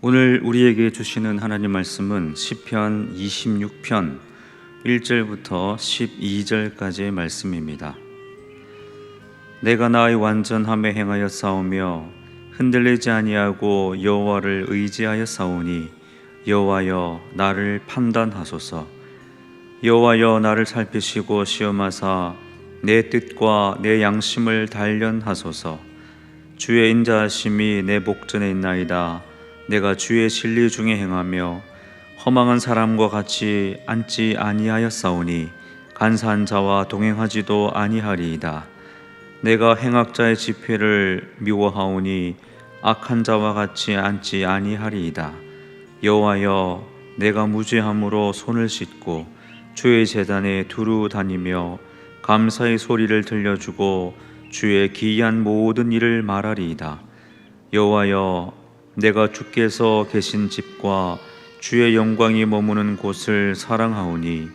오늘 우리에게 주시는 하나님 말씀은 시편 26편 1절부터 12절까지의 말씀입니다. 내가 나의 완전함에 행하여 싸우며 흔들리지 아니하고 여호와를 의지하여 싸우니 여호와여 나를 판단하소서. 여호와여 나를 살피시고 시험하사 내 뜻과 내 양심을 단련하소서. 주의 인자하심이 내 복전에 있나이다. 내가 주의 진리 중에 행하며 허망한 사람과 같이 앉지 아니하였사오니 간사한 자와 동행하지도 아니하리이다. 내가 행악자의 집회를 미워하오니 악한 자와 같이 앉지 아니하리이다. 여호와여 내가 무죄함으로 손을 씻고 주의 제단에 두루 다니며 감사의 소리를 들려주고 주의 기이한 모든 일을 말하리이다. 여호와여 내가 주께서 계신 집과 주의 영광이 머무는 곳을 사랑하오니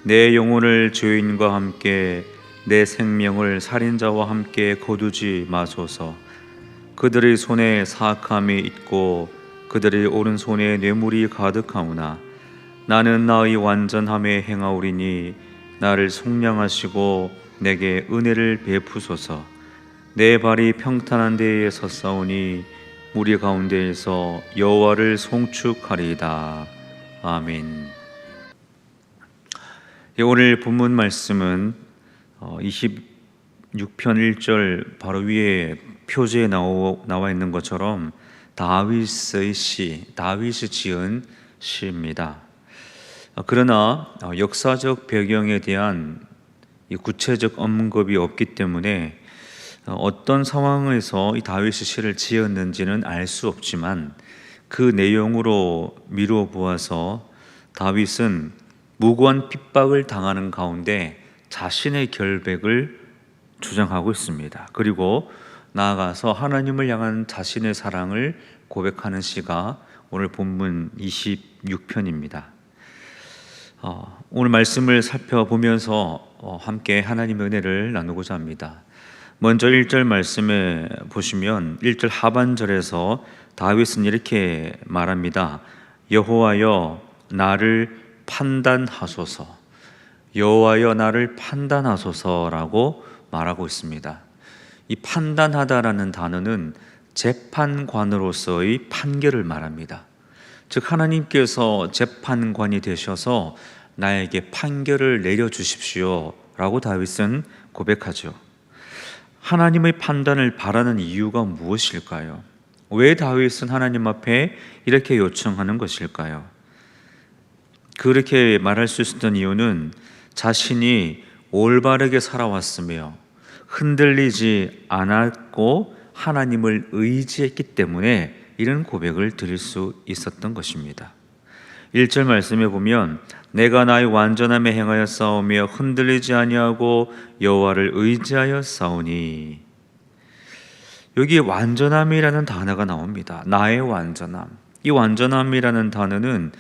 내 영혼을 죄인과 함께 내 생명을 살인자와 함께 거두지 마소서. 그들의 손에 사악함이 있고 그들의 오른손에 뇌물이 가득하오나 나는 나의 완전함에 행하오리니 나를 속량하시고 내게 은혜를 베푸소서. 내 발이 평탄한 데에 섰사오니 무리 가운데에서 여호와를 송축하리이다. 아멘. 오늘 본문 말씀은 26편 1절 바로 위에 표지에 나와 있는 것처럼 다윗의 시, 다윗이 지은 시입니다. 그러나 역사적 배경에 대한 구체적 언급이 없기 때문에 어떤 상황에서 이 다윗이 시를 지었는지는 알 수 없지만 그 내용으로 미루어 보아서 다윗은 무고한 핍박을 당하는 가운데 자신의 결백을 주장하고 있습니다. 그리고 나아가서 하나님을 향한 자신의 사랑을 고백하는 시가 오늘 본문 26편입니다. 오늘 말씀을 살펴보면서 함께 하나님의 은혜를 나누고자 합니다. 먼저 1절 말씀에 보시면 1절 하반절에서 다윗은 이렇게 말합니다. 여호와여 나를 판단하소서. 여호와여 나를 판단하소서라고 말하고 있습니다. 이 판단하다라는 단어는 재판관으로서의 판결을 말합니다. 즉 하나님께서 재판관이 되셔서 나에게 판결을 내려주십시오 라고 다윗은 고백하죠. 하나님의 판단을 바라는 이유가 무엇일까요? 왜 다윗은 하나님 앞에 이렇게 요청하는 것일까요? 그렇게 말할 수 있었던 이유는 자신이 올바르게 살아왔으며 흔들리지 않았고 하나님을 의지했기 때문에 이런 고백을 드릴 수 있었던 것입니다. 1절 말씀에 보면 내가 나의 완전함에 행하여 싸우며 흔들리지 아니하고 여호와를 의지하여 싸우니, 여기 완전함이라는 단어가 나옵니다. 나의 완전함. 이 완전함이라는 단어는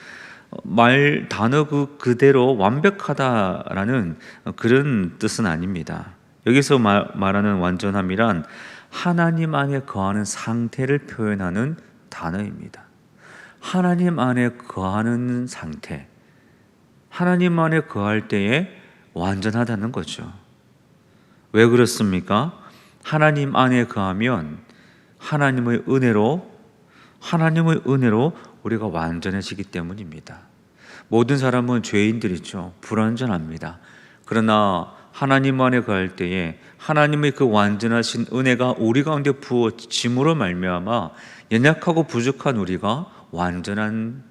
단어 그대로 완벽하다라는 그런 뜻은 아닙니다. 여기서 말하는 완전함이란 하나님 안에 거하는 상태를 표현하는 단어입니다. 하나님 안에 거하는 상태, 하나님 안에 거할 때에 완전하다는 거죠. 왜 그렇습니까? 하나님 안에 거하면 하나님의 은혜로 우리가 완전해지기 때문입니다. 모든 사람은 죄인들이죠. 불완전합니다. 그러나 하나님 안에 거할 때에 하나님의 그 완전하신 은혜가 우리 가운데 부어짐으로 말미암아 연약하고 부족한 우리가 완전한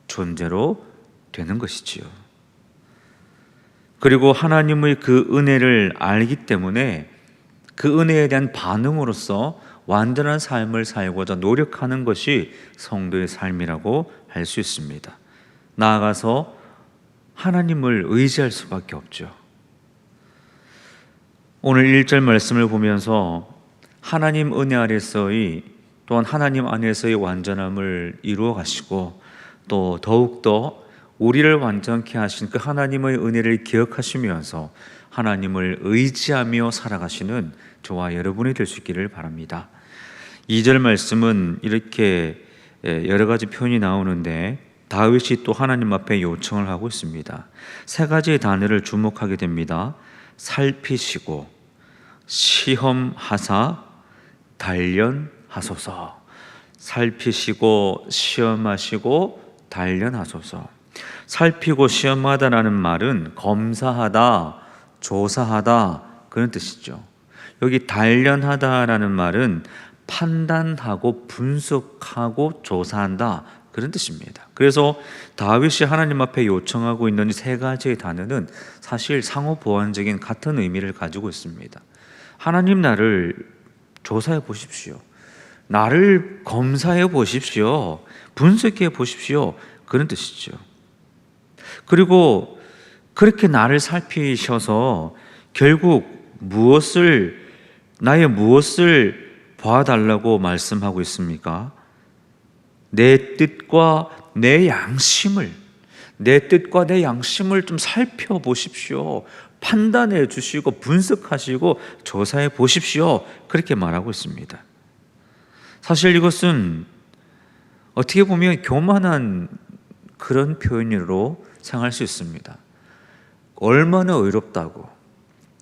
존재로 되는 것이지요. 그리고 하나님의 그 은혜를 알기 때문에 그 은혜에 대한 반응으로서 완전한 삶을 살고자 노력하는 것이 성도의 삶이라고 할 수 있습니다. 나아가서 하나님을 의지할 수밖에 없죠. 오늘 1절 말씀을 보면서 하나님 은혜 아래서의 또한 하나님 안에서의 완전함을 이루어 가시고 또 더욱더 우리를 완전케 하신 그 하나님의 은혜를 기억하시면서 하나님을 의지하며 살아가시는 저와 여러분이 될 수 있기를 바랍니다. 2절 말씀은 이렇게 여러 가지 표현이 나오는데 다윗이 또 하나님 앞에 요청을 하고 있습니다. 세 가지의 단어를 주목하게 됩니다. 살피시고, 시험하사, 단련하소서. 살피시고, 시험하시고, 단련하소서. 살피고 시험하다라는 말은 검사하다, 조사하다 그런 뜻이죠. 여기 단련하다라는 말은 판단하고 분석하고 조사한다 그런 뜻입니다. 그래서 다윗이 하나님 앞에 요청하고 있는 이 세 가지의 단어는 사실 상호 보완적인 같은 의미를 가지고 있습니다. 하나님 나를 조사해 보십시오. 나를 검사해 보십시오. 분석해 보십시오. 그런 뜻이죠. 그리고 그렇게 나를 살피셔서 결국 나의 무엇을 봐달라고 말씀하고 있습니까? 내 뜻과 내 양심을 좀 살펴보십시오. 판단해 주시고 분석하시고 조사해 보십시오. 그렇게 말하고 있습니다. 사실 이것은 어떻게 보면 교만한 그런 표현으로 생각할 수 있습니다. 얼마나 의롭다고,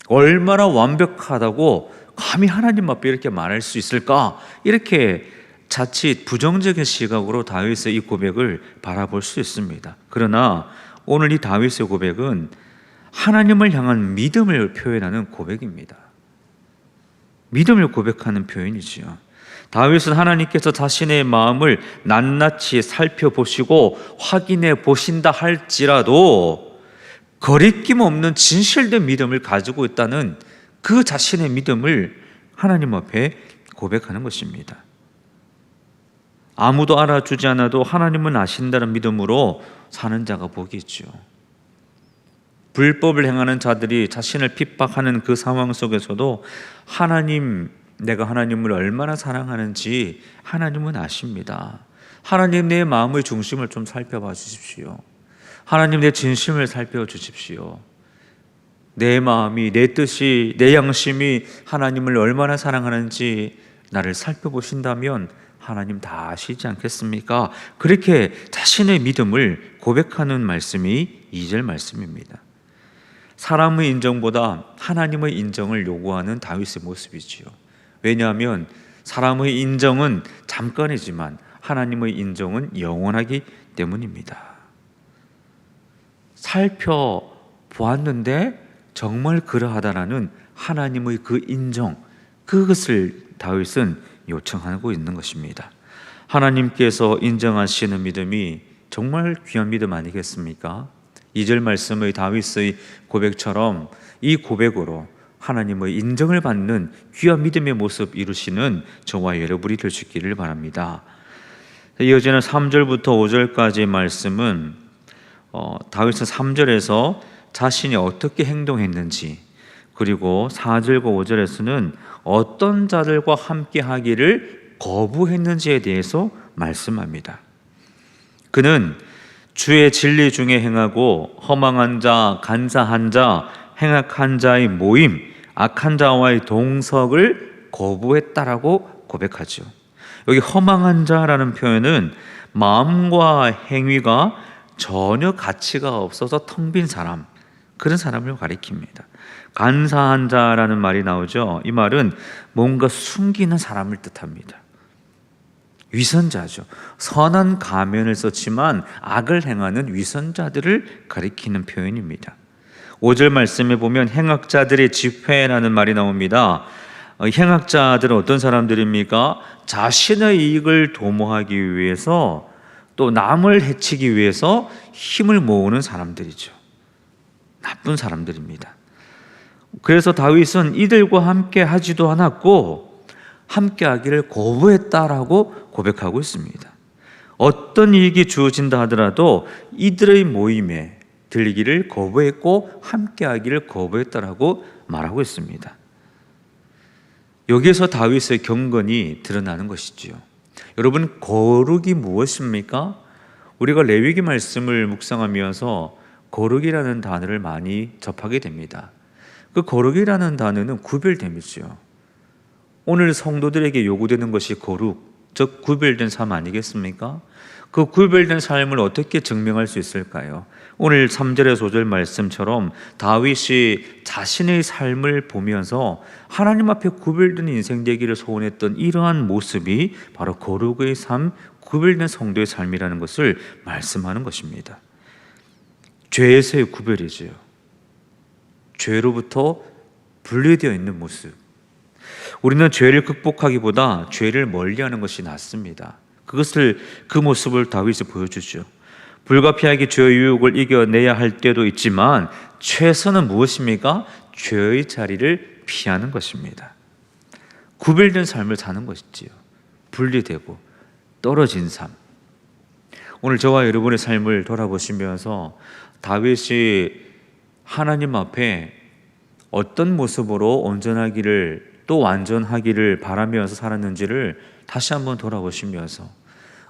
얼마나 완벽하다고 감히 하나님 앞에 이렇게 말할 수 있을까? 이렇게 자칫 부정적인 시각으로 다윗의 이 고백을 바라볼 수 있습니다. 그러나 오늘 이 다윗의 고백은 하나님을 향한 믿음을 표현하는 고백입니다. 믿음을 고백하는 표현이지요. 다윗은 하나님께서 자신의 마음을 낱낱이 살펴보시고 확인해 보신다 할지라도 거리낌 없는 진실된 믿음을 가지고 있다는 그 자신의 믿음을 하나님 앞에 고백하는 것입니다. 아무도 알아주지 않아도 하나님은 아신다는 믿음으로 사는 자가 복이 있죠. 불법을 행하는 자들이 자신을 핍박하는 그 상황 속에서도 내가 하나님을 얼마나 사랑하는지 하나님은 아십니다. 하나님 내 마음의 중심을 좀 살펴봐 주십시오. 하나님 내 진심을 살펴주십시오. 내 마음이, 내 뜻이, 내 양심이 하나님을 얼마나 사랑하는지 나를 살펴보신다면 하나님 다 아시지 않겠습니까? 그렇게 자신의 믿음을 고백하는 말씀이 2절 말씀입니다. 사람의 인정보다 하나님의 인정을 요구하는 다윗의 모습이지요. 왜냐하면 사람의 인정은 잠깐이지만 하나님의 인정은 영원하기 때문입니다. 살펴보았는데 정말 그러하다라는 하나님의 그 인정, 그것을 다윗은 요청하고 있는 것입니다. 하나님께서 인정하시는 믿음이 정말 귀한 믿음 아니겠습니까? 2절 말씀의 다윗의 고백처럼 이 고백으로 하나님의 인정을 받는 귀한 믿음의 모습 이루시는 저와 여러분이 될 수 있기를 바랍니다. 이어지는 3절부터 5절까지의 말씀은 다윗은 3절에서 자신이 어떻게 행동했는지, 그리고 4절과 5절에서는 어떤 자들과 함께 하기를 거부했는지에 대해서 말씀합니다. 그는 주의 진리 중에 행하고 허망한 자, 간사한 자, 행악한 자의 모임, 악한 자와의 동석을 거부했다라고 고백하죠. 여기 허망한 자라는 표현은 마음과 행위가 전혀 가치가 없어서 텅 빈 사람, 그런 사람을 가리킵니다. 간사한 자라는 말이 나오죠. 이 말은 뭔가 숨기는 사람을 뜻합니다. 위선자죠. 선한 가면을 썼지만 악을 행하는 위선자들을 가리키는 표현입니다. 5절 말씀에 보면 행악자들의 집회라는 말이 나옵니다. 행악자들은 어떤 사람들입니까? 자신의 이익을 도모하기 위해서, 또 남을 해치기 위해서 힘을 모으는 사람들이죠. 나쁜 사람들입니다. 그래서 다윗은 이들과 함께 하지도 않았고 함께 하기를 거부했다라고 고백하고 있습니다. 어떤 이익이 주어진다 하더라도 이들의 모임에 들리기를 거부했고 함께 하기를 거부했다라고 말하고 있습니다. 여기에서 다윗의 경건이 드러나는 것이지요. 여러분, 거룩이 무엇입니까? 우리가 레위기 말씀을 묵상하면서 거룩이라는 단어를 많이 접하게 됩니다. 그 거룩이라는 단어는 구별됨이죠. 오늘 성도들에게 요구되는 것이 거룩, 즉 구별된 삶 아니겠습니까? 그 구별된 삶을 어떻게 증명할 수 있을까요? 오늘 3절에서 5절 말씀처럼 다윗이 자신의 삶을 보면서 하나님 앞에 구별된 인생 되기를 소원했던 이러한 모습이 바로 거룩의 삶, 구별된 성도의 삶이라는 것을 말씀하는 것입니다. 죄에서의 구별이지요. 죄로부터 분리되어 있는 모습. 우리는 죄를 극복하기보다 죄를 멀리하는 것이 낫습니다. 그 모습을 다윗이 보여주죠. 불가피하게 죄의 유혹을 이겨내야 할 때도 있지만 최선은 무엇입니까? 죄의 자리를 피하는 것입니다. 구별된 삶을 사는 것이지요. 분리되고 떨어진 삶. 오늘 저와 여러분의 삶을 돌아보시면서 다윗이 하나님 앞에 어떤 모습으로 온전하기를, 또 완전하기를 바라면서 살았는지를 다시 한번 돌아보시면서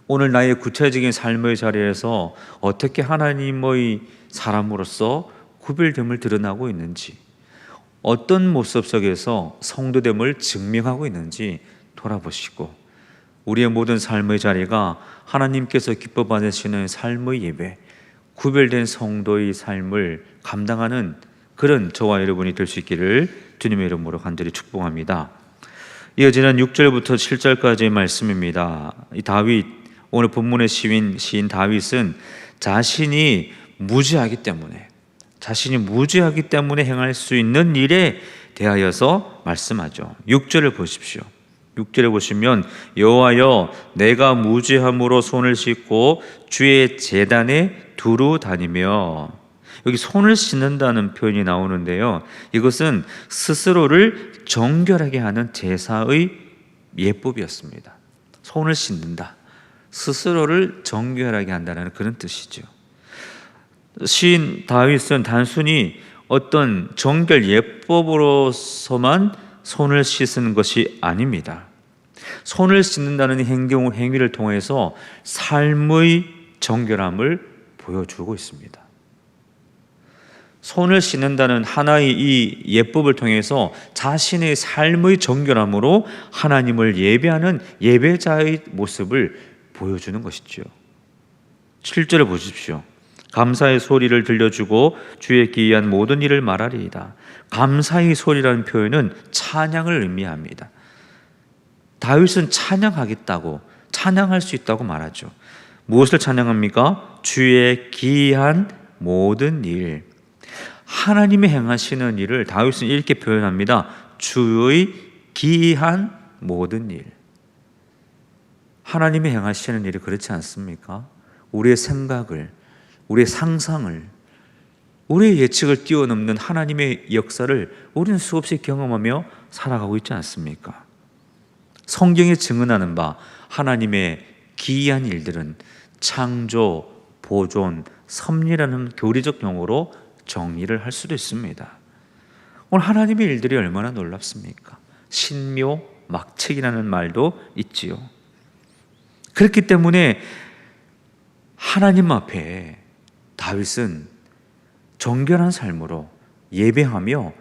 오늘 나의 구체적인 삶의 자리에서 어떻게 하나님의 사람으로서 구별됨을 드러나고 있는지, 어떤 모습 속에서 성도됨을 증명하고 있는지 돌아보시고, 우리의 모든 삶의 자리가 하나님께서 기뻐 받으시는 삶의 예배, 구별된 성도의 삶을 감당하는 그런 저와 여러분이 될 수 있기를 주님의 이름으로 간절히 축복합니다. 이어지는 6절부터 7절까지의 말씀입니다. 이 다윗, 오늘 본문의 시인 다윗은 자신이 무지하기 때문에 행할 수 있는 일에 대하여서 말씀하죠. 6절을 보십시오. 6절에 보시면 여호와여, 내가 무지함으로 손을 씻고 주의 제단에 두루 다니며, 여기 손을 씻는다는 표현이 나오는데요, 이것은 스스로를 정결하게 하는 제사의 예법이었습니다. 손을 씻는다, 스스로를 정결하게 한다는 그런 뜻이죠. 시인 다윗은 단순히 어떤 정결 예법으로서만 손을 씻은 것이 아닙니다. 손을 씻는다는 행위를 통해서 삶의 정결함을 보여주고 있습니다. 손을 씻는다는 하나의 이 예법을 통해서 자신의 삶의 정결함으로 하나님을 예배하는 예배자의 모습을 보여주는 것이죠. 7절을 보십시오. 감사의 소리를 들려주고 주의 기이한 모든 일을 말하리이다. 감사의 소리라는 표현은 찬양을 의미합니다. 다윗은 찬양할 수 있다고 말하죠. 무엇을 찬양합니까? 주의 기이한 모든 일. 하나님이 행하시는 일을 다윗은 이렇게 표현합니다. 주의 기이한 모든 일. 하나님이 행하시는 일이 그렇지 않습니까? 우리의 생각을, 우리의 상상을, 우리의 예측을 뛰어넘는 하나님의 역사를 우리는 수없이 경험하며 살아가고 있지 않습니까? 성경에 증언하는 바 하나님의 기이한 일들은 창조, 보존, 섭리라는 교리적 용어로 정의를 할 수도 있습니다. 오늘 하나님의 일들이 얼마나 놀랍습니까? 신묘, 막책이라는 말도 있지요. 그렇기 때문에 하나님 앞에 다윗은 정결한 삶으로 예배하며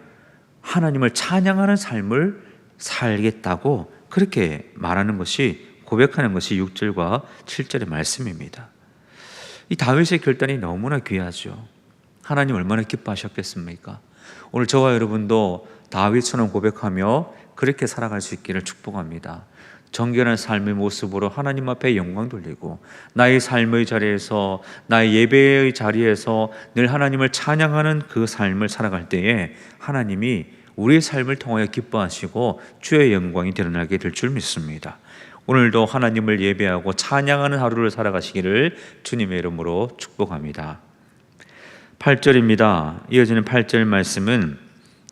하나님을 찬양하는 삶을 살겠다고 그렇게 말하는 것이, 고백하는 것이 6절과 7절의 말씀입니다. 이 다윗의 결단이 너무나 귀하죠. 하나님 얼마나 기뻐하셨겠습니까? 오늘 저와 여러분도 다윗처럼 고백하며 그렇게 살아갈 수 있기를 축복합니다. 정결한 삶의 모습으로 하나님 앞에 영광 돌리고, 나의 삶의 자리에서, 나의 예배의 자리에서 늘 하나님을 찬양하는 그 삶을 살아갈 때에 하나님이 우리의 삶을 통하여 기뻐하시고 주의 영광이 드러나게 될 줄 믿습니다. 오늘도 하나님을 예배하고 찬양하는 하루를 살아가시기를 주님의 이름으로 축복합니다. 8절입니다. 이어지는 8절 말씀은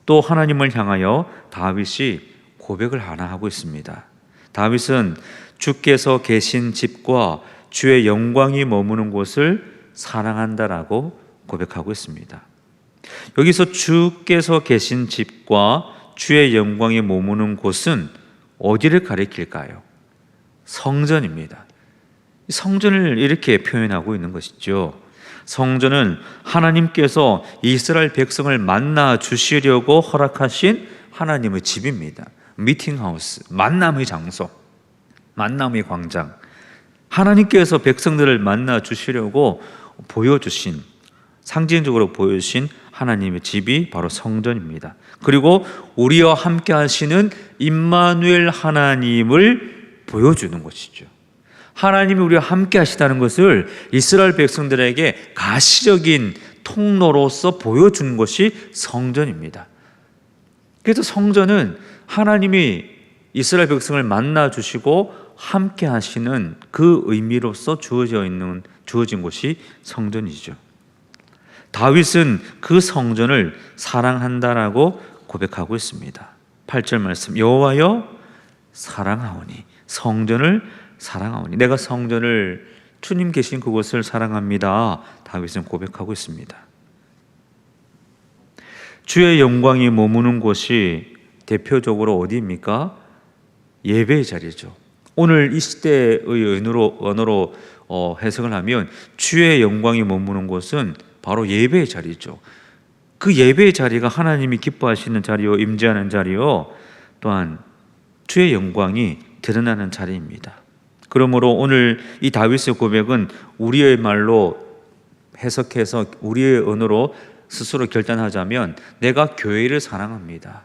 또 하나님을 향하여 다윗이 고백을 하나 하고 있습니다. 다윗은 주께서 계신 집과 주의 영광이 머무는 곳을 사랑한다라고 고백하고 있습니다. 여기서 주께서 계신 집과 주의 영광이 머무는 곳은 어디를 가리킬까요? 성전입니다. 성전을 이렇게 표현하고 있는 것이죠. 성전은 하나님께서 이스라엘 백성을 만나 주시려고 허락하신 하나님의 집입니다. 미팅하우스, 만남의 장소, 만남의 광장. 하나님께서 백성들을 만나 주시려고 보여주신, 상징적으로 보여주신 하나님의 집이 바로 성전입니다. 그리고 우리와 함께 하시는 임마누엘 하나님을 보여주는 것이죠. 하나님이 우리와 함께 하시다는 것을 이스라엘 백성들에게 가시적인 통로로서 보여주는 것이 성전입니다. 그래서 성전은 하나님이 이스라엘 백성을 만나 주시고 함께 하시는 그 의미로서 주어진 곳이 성전이죠. 다윗은 그 성전을 사랑한다라고 고백하고 있습니다. 8절 말씀, 여호와여 사랑하오니, 성전을 사랑하오니, 내가 성전을, 주님 계신 그곳을 사랑합니다. 다윗은 고백하고 있습니다. 주의 영광이 머무는 곳이 대표적으로 어디입니까? 예배의 자리죠. 오늘 이 시대의 언어로 해석을 하면 주의 영광이 머무는 곳은 바로 예배의 자리죠. 그 예배의 자리가 하나님이 기뻐하시는 자리요, 임재하는 자리요, 또한 주의 영광이 드러나는 자리입니다. 그러므로 오늘 이 다윗의 고백은 우리의 말로 해석해서 우리의 언어로 스스로 결단하자면 내가 교회를 사랑합니다,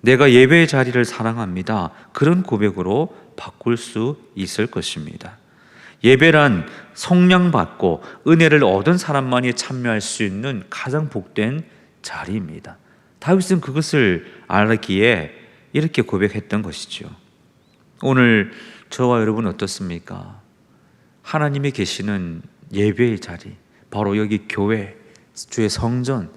내가 예배의 자리를 사랑합니다, 그런 고백으로 바꿀 수 있을 것입니다. 예배란 성령받고 은혜를 얻은 사람만이 참여할 수 있는 가장 복된 자리입니다. 다윗은 그것을 알기에 이렇게 고백했던 것이죠. 오늘 저와 여러분 어떻습니까? 하나님이 계시는 예배의 자리, 바로 여기 교회, 주의 성전,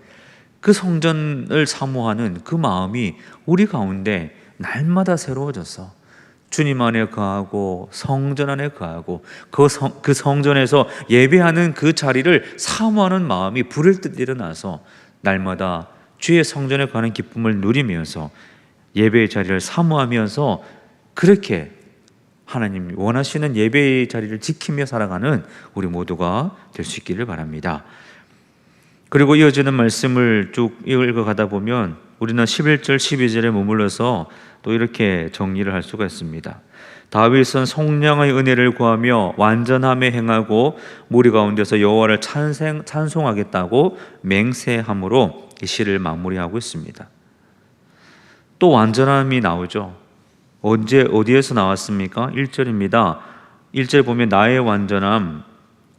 그 성전을 사모하는 그 마음이 우리 가운데 날마다 새로워져서 주님 안에 거하고 성전 안에 거하고 그 성전에서 예배하는 그 자리를 사모하는 마음이 불을 듯 일어나서 날마다 주의 성전에 가는 기쁨을 누리면서 예배의 자리를 사모하면서 그렇게 하나님 원하시는 예배의 자리를 지키며 살아가는 우리 모두가 될 수 있기를 바랍니다. 그리고 이어지는 말씀을 쭉 읽어가다 보면 우리는 11절, 12절에 머물러서 또 이렇게 정리를 할 수가 있습니다. 다윗은 성령의 은혜를 구하며 완전함에 행하고 무리 가운데서 여호와를 찬송하겠다고 맹세함으로 이 시를 마무리하고 있습니다. 또 완전함이 나오죠. 언제 어디에서 나왔습니까? 1절입니다. 1절 보면 나의 완전함,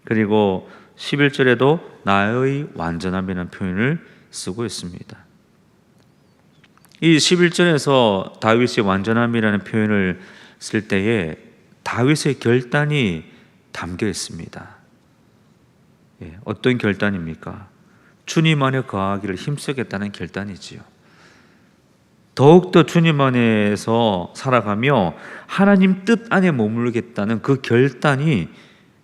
그리고 11절에도 나의 완전함이라는 표현을 쓰고 있습니다. 이 11절에서 다윗의 완전함이라는 표현을 쓸 때에 다윗의 결단이 담겨 있습니다. 어떤 결단입니까? 주님 안에 거하기를 힘쓰겠다는 결단이지요. 더욱더 주님 안에서 살아가며 하나님 뜻 안에 머물겠다는 그 결단이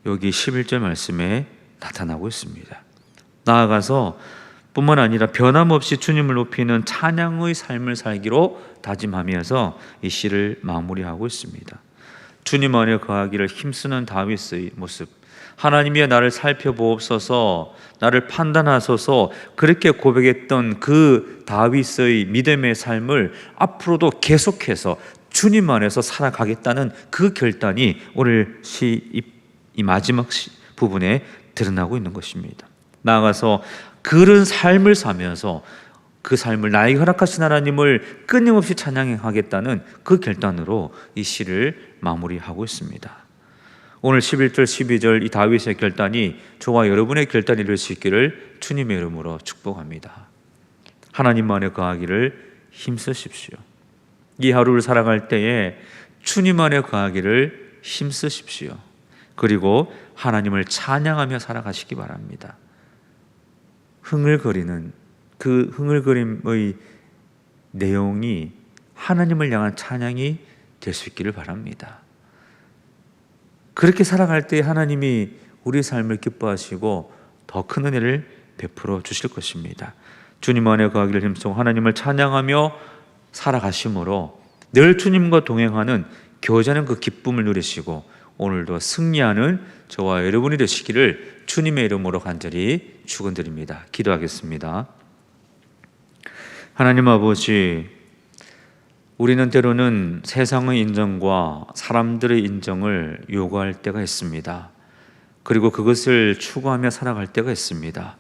여기 11절 말씀에 나타나고 있습니다. 나아가서 뿐만 아니라 변함없이 주님을 높이는 찬양의 삶을 살기로 다짐하면서 이 시를 마무리하고 있습니다. 주님 안에 거하기를 힘쓰는 다윗의 모습, 하나님이여 나를 살펴보옵소서, 나를 판단하소서, 그렇게 고백했던 그 다윗의 믿음의 삶을 앞으로도 계속해서 주님 안에서 살아가겠다는 그 결단이 오늘 시 이 마지막 부분에 드러나고 있는 것입니다. 나아가서 그런 삶을 사면서 그 삶을 나에게 허락하신 하나님을 끊임없이 찬양하겠다는 그 결단으로 이 시를 마무리하고 있습니다. 오늘 11절, 12절 이 다윗의 결단이 저와 여러분의 결단이 될 수 있기를 주님의 이름으로 축복합니다. 하나님만에 거하기를 힘쓰십시오. 이 하루를 살아갈 때에 주님 안에 거하기를 힘쓰십시오. 그리고 하나님을 찬양하며 살아가시기 바랍니다. 흥얼거리는 그 흥얼거림의 내용이 하나님을 향한 찬양이 될 수 있기를 바랍니다. 그렇게 살아갈 때 하나님이 우리 삶을 기뻐하시고 더 큰 은혜를 베풀어 주실 것입니다. 주님 안에 거하기를 힘쓰고 하나님을 찬양하며 살아가심으로 늘 주님과 동행하는 교제하는 그 기쁨을 누리시고 오늘도 승리하는 저와 여러분이 되시기를 주님의 이름으로 간절히 축원드립니다. 기도하겠습니다. 하나님 아버지, 우리는 때로는 세상의 인정과 사람들의 인정을 요구할 때가 있습니다. 그리고 그것을 추구하며 살아갈 때가 있습니다.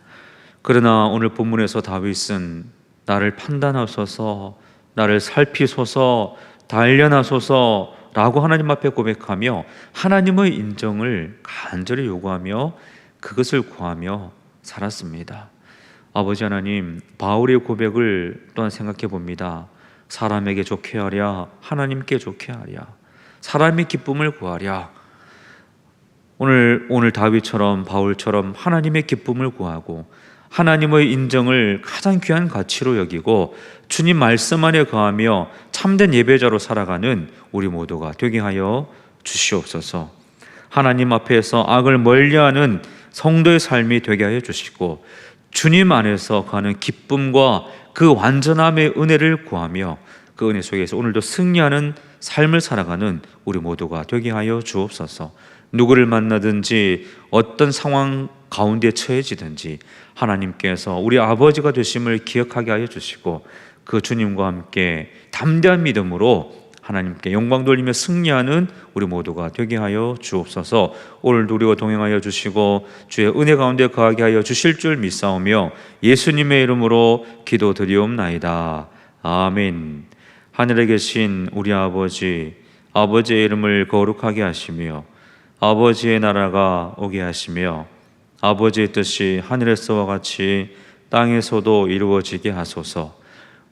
그러나 오늘 본문에서 다윗은 나를 판단하소서, 나를 살피소서, 단련하소서 라고 하나님 앞에 고백하며 하나님의 인정을 간절히 요구하며 그것을 구하며 살았습니다. 아버지 하나님, 바울의 고백을 또한 생각해 봅니다. 사람에게 좋게 하랴, 하나님께 좋게 하랴, 사람의 기쁨을 구하랴. 오늘 다윗처럼 바울처럼 하나님의 기쁨을 구하고 하나님의 인정을 가장 귀한 가치로 여기고 주님 말씀 안에 거하며 참된 예배자로 살아가는 우리 모두가 되게 하여 주시옵소서. 하나님 앞에서 악을 멀리하는 성도의 삶이 되게 하여 주시고 주님 안에서 가는 기쁨과 그 완전함의 은혜를 구하며 그 은혜 속에서 오늘도 승리하는 삶을 살아가는 우리 모두가 되게 하여 주옵소서. 누구를 만나든지 어떤 상황 가운데 처해지든지 하나님께서 우리 아버지가 되심을 기억하게 하여 주시고 그 주님과 함께 담대한 믿음으로 하나님께 영광 돌리며 승리하는 우리 모두가 되게 하여 주옵소서. 오늘도 우리와 동행하여 주시고 주의 은혜 가운데 거하게 하여 주실 줄 믿사오며 예수님의 이름으로 기도드리옵나이다. 아멘. 하늘에 계신 우리 아버지, 아버지의 이름을 거룩하게 하시며 아버지의 나라가 오게 하시며 아버지의 뜻이 하늘에서와 같이 땅에서도 이루어지게 하소서.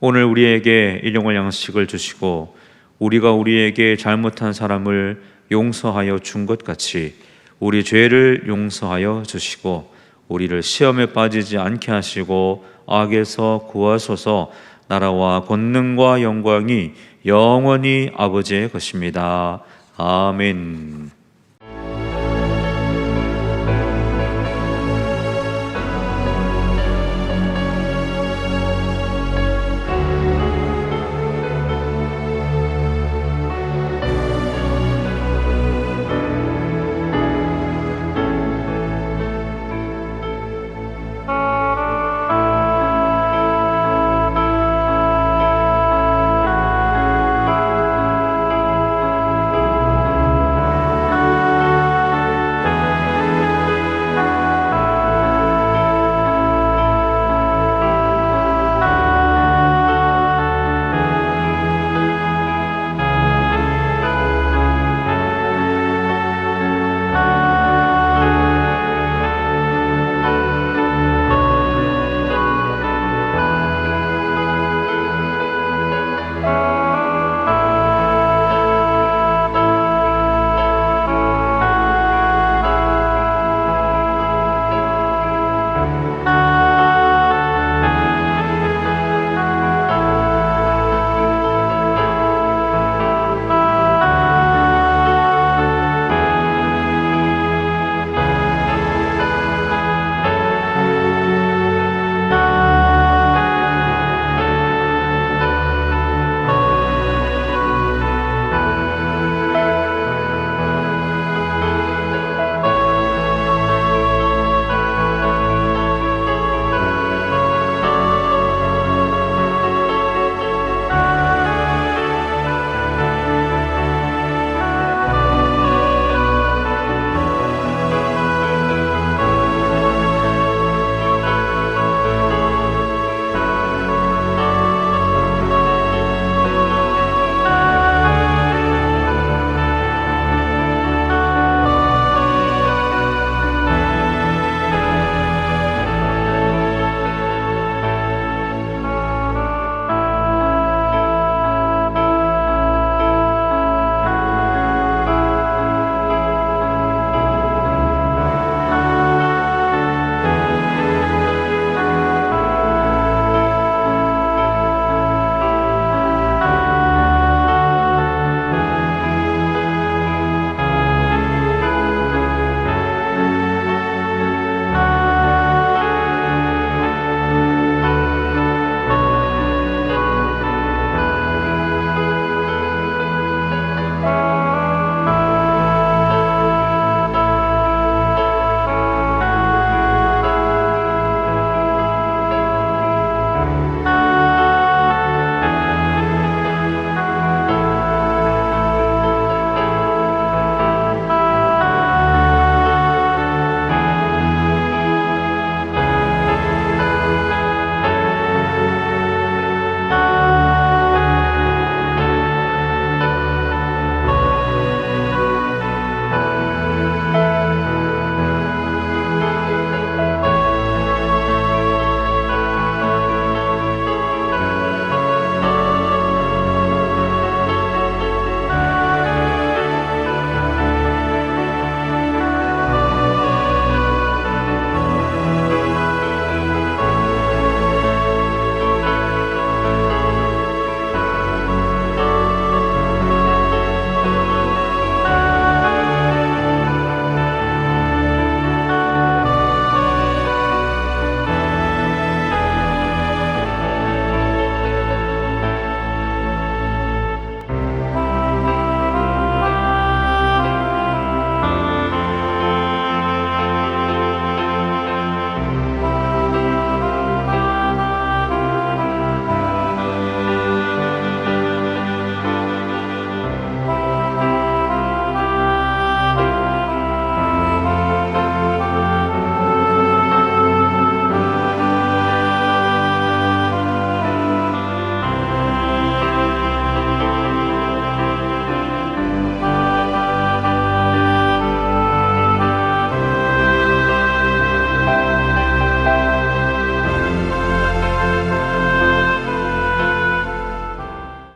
오늘 우리에게 일용할 양식을 주시고 우리가 우리에게 잘못한 사람을 용서하여 준 것 같이 우리 죄를 용서하여 주시고 우리를 시험에 빠지지 않게 하시고 악에서 구하소서. 나라와 권능과 영광이 영원히 아버지의 것입니다. 아멘.